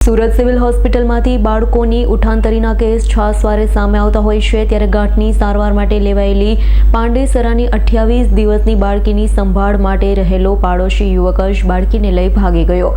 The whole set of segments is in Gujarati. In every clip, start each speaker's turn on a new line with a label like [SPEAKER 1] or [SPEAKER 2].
[SPEAKER 1] સુરત સિવિલ હોસ્પિટલમાંથી બાળકોની ઉઠાંતરીના કેસ છાસવારે સામે આવતા હોય છે, ત્યારે ગાંઠની સારવાર માટે લેવાયેલી પાંડેસરાની 28 દિવસની બાળકીની સંભાળ માટે રહેલો પાડોશી યુવક જ બાળકીને લઈ ભાગી ગયો।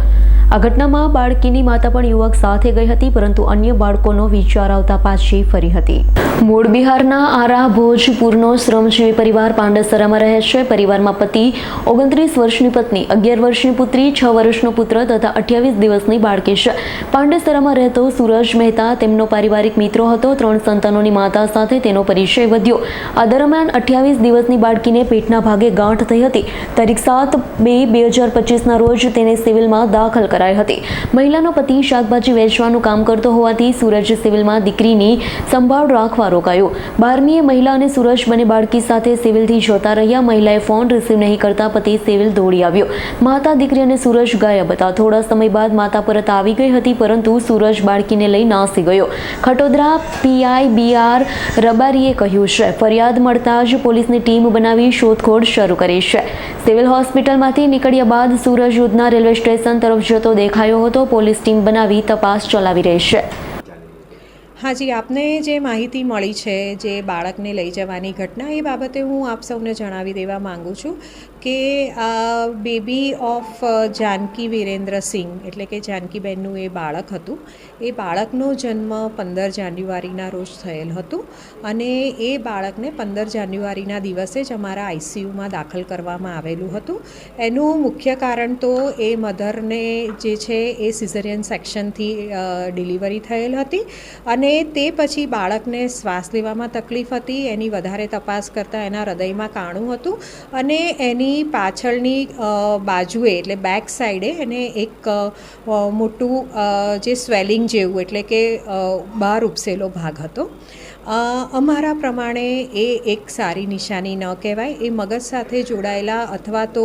[SPEAKER 1] આ ઘટનામાં બાળકીની માતા પણ યુવક સાથે ગઈ હતી, પરંતુ અન્ય બાળકોનો વિચાર આવતા પાછી ફરી હતી। મૂળ બિહારના આરા ભોજપુરનો શ્રમજીવી પરિવાર પાંડેસરામાં રહે છે। પરિવારમાં પતિ, 29 વર્ષની પત્ની, 11 વર્ષની પુત્રી, 6 વર્ષનો પુત્ર તથા 28 દિવસની બાળકી છે। પાંડેસરામાં રહેતો સૂરજ મહેતા તેમનો પારિવારિક મિત્ર હતો। 3 સંતાનોની માતા સાથે તેનો પરિચય વધ્યો। આ દરમિયાન 28 દિવસની બાળકીને પેટના ભાગે ગાંઠ થઈ હતી। તારીખ 7/2/2025ના રોજ તેને સિવિલમાં દાખલ કરાઈ હતી। મહિલાનો પતિ શાકભાજી વેચવાનું કામ કરતો હોવાથી સૂરજ સિવિલમાં દીકરીની સંભાળ રાખવા રોકાયો। 12મીએ મહિલા અને સૂરજ બંને બાળકી સાથે સિવિલથી જતા રહ્યા। મહિલાએ ફોન રિસીવ નહીં કરતા પતિ સિવિલ દોડી આવ્યો। માતા, દીકરી અને સૂરજ ગાયબ હતા। થોડા સમય બાદ માતા પરત આવી ગઈ હતી, પરંતુ સૂરજ બાળકીને લઈ નાસી ગયો। ખટોદરા પીઆઈ BR રબારીએ કહ્યું છે, ફરિયાદ મળતા જ પોલીસની ટીમ બનાવી શોધખોળ શરૂ કરી છે। સિવિલ હોસ્પિટલમાંથી નીકળ્યા બાદ સૂરજ ઉધના રેલવે સ્ટેશન તરફ જતો દેખાયો હતો। પોલીસ ટીમ બનાવી તપાસ ચલાવી રહી છે।
[SPEAKER 2] हाँ जी, आपने જે માહિતી મળી છે જે બાળકને લઈ જવાની ઘટના, એ બાબતે હું આપ સૌને જણાવી દેવા માંગુ છું કે બેબી ઓફ જાનકી વિરેન્દ્ર સિંહ એટલે કે જાનકીબેનનું એ બાળક હતું। એ બાળકનો જન્મ 15 જાન્યુઆરીના રોજ થયેલ હતું અને એ બાળકને 15 જાન્યુઆરીના દિવસે જ અમારા ICUમાં દાખલ કરવામાં આવેલું હતું। એનું મુખ્ય કારણ તો એ મધરને જે છે એ સિઝેરિયન સેક્શનથી ડિલિવરી થયેલ હતી અને તે પછી બાળકને શ્વાસ લેવામાં તકલીફ હતી। એની વધારે તપાસ કરતાં એના હૃદયમાં કાણું હતું અને એની પાછળની બાજુએ એટલે બેક સાઈડે એને એક મોટું જે સ્વેલિંગ જેવું એટલે કે બહાર ઉપસેલો ભાગ હતો। અમારા પ્રમાણે એ એક સારી નિશાની ન કહેવાય। એ મગજ સાથે જોડાયેલા અથવા તો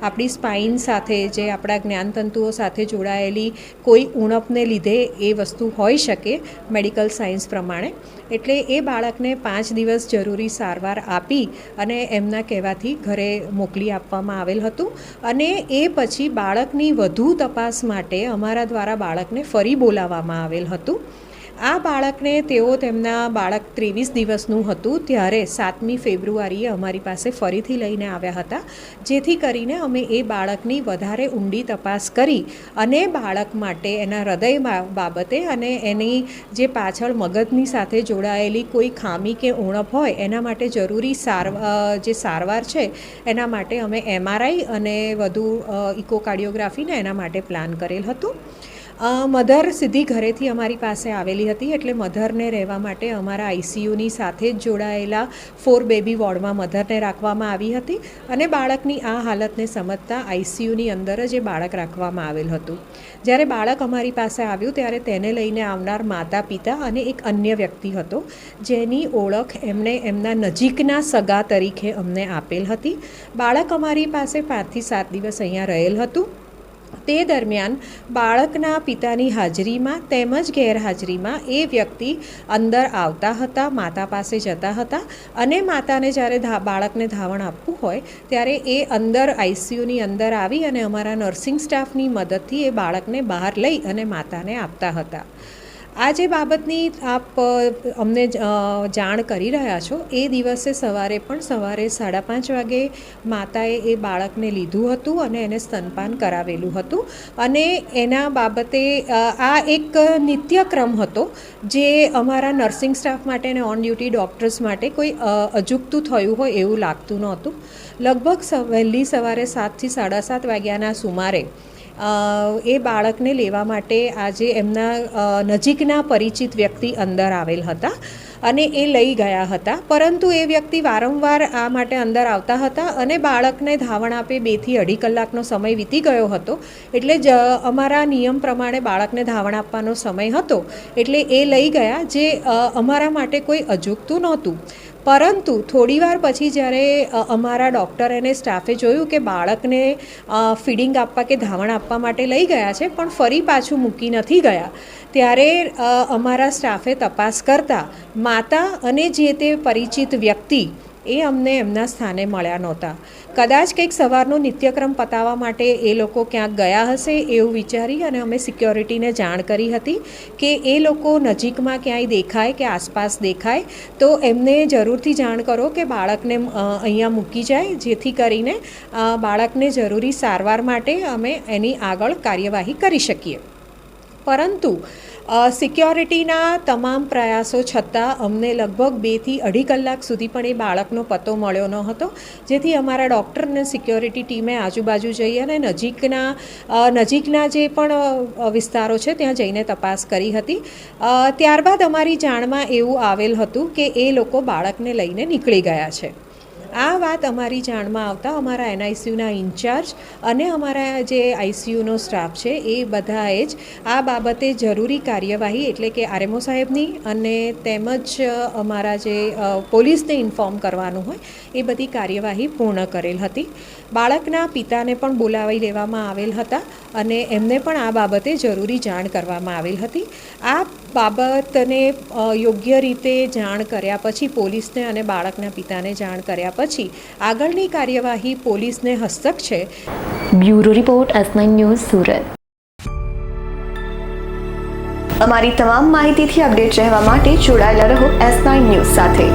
[SPEAKER 2] આપણી સ્પાઇન સાથે જે આપણા જ્ઞાનતંતુઓ સાથે જોડાયેલી કોઈ ઉણપને લીધે એ વસ્તુ હોઈ શકે મેડિકલ સાયન્સ પ્રમાણે। એટલે એ બાળકને 5 દિવસ જરૂરી સારવાર આપી અને એમના કહેવાથી ઘરે મોકલી આપવામાં આવેલ હતું અને એ પછી બાળકની વધુ તપાસ માટે અમારા દ્વારા બાળકને ફરી બોલાવવામાં આવેલ હતું। આ બાળકને તેઓ તેમના બાળક 23 દિવસનું હતું ત્યારે 7મી ફેબ્રુઆરીએ અમારી પાસે ફરીથી લઈને આવ્યા હતા, જેથી કરીને અમે એ બાળકની વધારે ઊંડી તપાસ કરી અને બાળક માટે એના હૃદય બાબતે અને એની જે પાછળ મગજની સાથે જોડાયેલી કોઈ ખામી કે ઉણપ હોય એના માટે જરૂરી જે સારવાર છે એના માટે અમે MRI અને વધુ ઇકોકાર્ડિયોગ્રાફીને એના માટે પ્લાન કરેલ હતું। મધર સીધી ઘરેથી અમારી પાસે આવેલી હતી એટલે મધરને રહેવા માટે અમારા ICUની સાથે જ જોડાયેલા 4 બેબી વોર્ડમાં મધરને રાખવામાં આવી હતી અને બાળકની આ હાલતને સમજતા ICUની અંદર જ એ બાળક રાખવામાં આવેલ હતું। જ્યારે બાળક અમારી પાસે આવ્યું ત્યારે તેને લઈને આવનાર માતા, પિતા અને એક અન્ય વ્યક્તિ હતો જેની ઓળખ એમણે એમના નજીકના સગા તરીકે અમને આપેલ હતી। બાળક અમારી પાસે 5 થી 7 દિવસ અહીંયા રહેલ હતું। તે દરમિયાન બાળકના પિતાની હાજરીમાં તેમજ ગેરહાજરીમાં એ વ્યક્તિ અંદર આવતા હતા, માતા પાસે જતા હતા અને માતાને જ્યારે બાળકને ધાવણ આપવું હોય ત્યારે એ અંદર ICUની અંદર આવી અને અમારા નર્સિંગ સ્ટાફની મદદથી એ બાળકને બહાર લઈ અને માતાને આપતા હતા। આ જે બાબતની આપ અમને જાણ કરી રહ્યા છો એ દિવસે સવારે 5:30 વાગે માતાએ એ બાળકને લીધું હતું અને એને સ્તનપાન કરાવેલું હતું અને એના બાબતે આ એક નિત્યક્રમ હતો જે અમારા નર્સિંગ સ્ટાફ માટે અને ઓન ડ્યુટી ડૉક્ટર્સ માટે કોઈ અજુગતું થયું હોય એવું લાગતું નહોતું। લગભગ વહેલી સવારે 7 થી 7:30 વાગ્યાના સુમારે એ બાળકને લેવા માટે આજે એમના નજીકના પરિચિત વ્યક્તિ અંદર આવેલ હતા અને એ લઈ ગયા હતા, પરંતુ એ વ્યક્તિ વારંવાર આ માટે અંદર આવતા હતા અને બાળકને ધાવણ આપે 2 થી 2.5 કલાકનો સમય વીતી ગયો હતો। એટલે જ અમારા નિયમ પ્રમાણે બાળકને ધાવણ આપવાનો સમય હતો એટલે એ લઈ ગયા, જે અમારા માટે કોઈ અજુગતું નહોતું। પરંતુ થોડીવાર પછી જ્યારે અમારા ડૉક્ટર અને સ્ટાફે જોયું કે બાળકને ફીડિંગ આપવા કે ધાવણ આપવા માટે લઈ ગયા છે પણ ફરી પાછું મૂકી નથી ગયા, ત્યારે અમારા સ્ટાફે તપાસ કરતાં માતા અને જે તે પરિચિત વ્યક્તિ એ અમને એમના સ્થાને મળ્યા નહોતા. કદાચ કંઈક સવારનો નિત્યક્રમ પતાવવા માટે એ લોકો ક્યાંક ગયા હશે એવું વિચારી અને અમે સિક્યોરિટીને જાણ કરી હતી કે એ લોકો નજીકમાં ક્યાંય દેખાય કે આસપાસ દેખાય તો એમને જરૂરથી જાણ કરો કે બાળકને અહીંયા મૂકી જાય, જેથી કરીને બાળકને જરૂરી સારવાર માટે અમે એની આગળ કાર્યવાહી કરી શકીએ. પરંતુ સિક્યોરિટીના તમામ પ્રયાસો છતાં અમને લગભગ 2 થી 2.5 કલાક સુધી પણ એ બાળકનો પત્તો મળ્યો ન હતો, જેથી અમારા ડૉક્ટર અને સિક્યોરિટી ટીમે આજુબાજુ જઈ અને નજીકના જે પણ વિસ્તારો છે ત્યાં જઈને તપાસ કરી હતી. ત્યારબાદ અમારી જાણમાં એવું આવેલ હતું કે એ લોકો બાળકને લઈને નીકળી ગયા છે. આ વાત અમારી જાણમાં આવતા અમારા NICUના ઇન્ચાર્જ અને અમારા જે ICUનો સ્ટાફ છે એ બધાએ જ આ બાબતે જરૂરી કાર્યવાહી એટલે કે RMO સાહેબની અને તેમજ અમારા જે પોલીસને ઇન્ફોર્મ કરવાનું હોય એ બધી કાર્યવાહી પૂર્ણ કરેલ હતી. બાળકના પિતાને પણ બોલાવી લેવામાં આવેલ હતા અને એમને પણ આ બાબતે જરૂરી જાણ કરવામાં આવેલ હતી. આ બાબતને યોગ્ય રીતે જાણ કર્યા પછી પોલીસને અને બાળકના પિતાને જાણ કર્યા પછી આગળની કાર્યવાહી પોલીસને હસ્તક છે.
[SPEAKER 1] Bureau report S9 news Surat.
[SPEAKER 3] અમારી તમામ માહિતીથી અપડેટ રહેવા માટે જોડાયેલા રહો S9 ન્યૂઝ સાથે.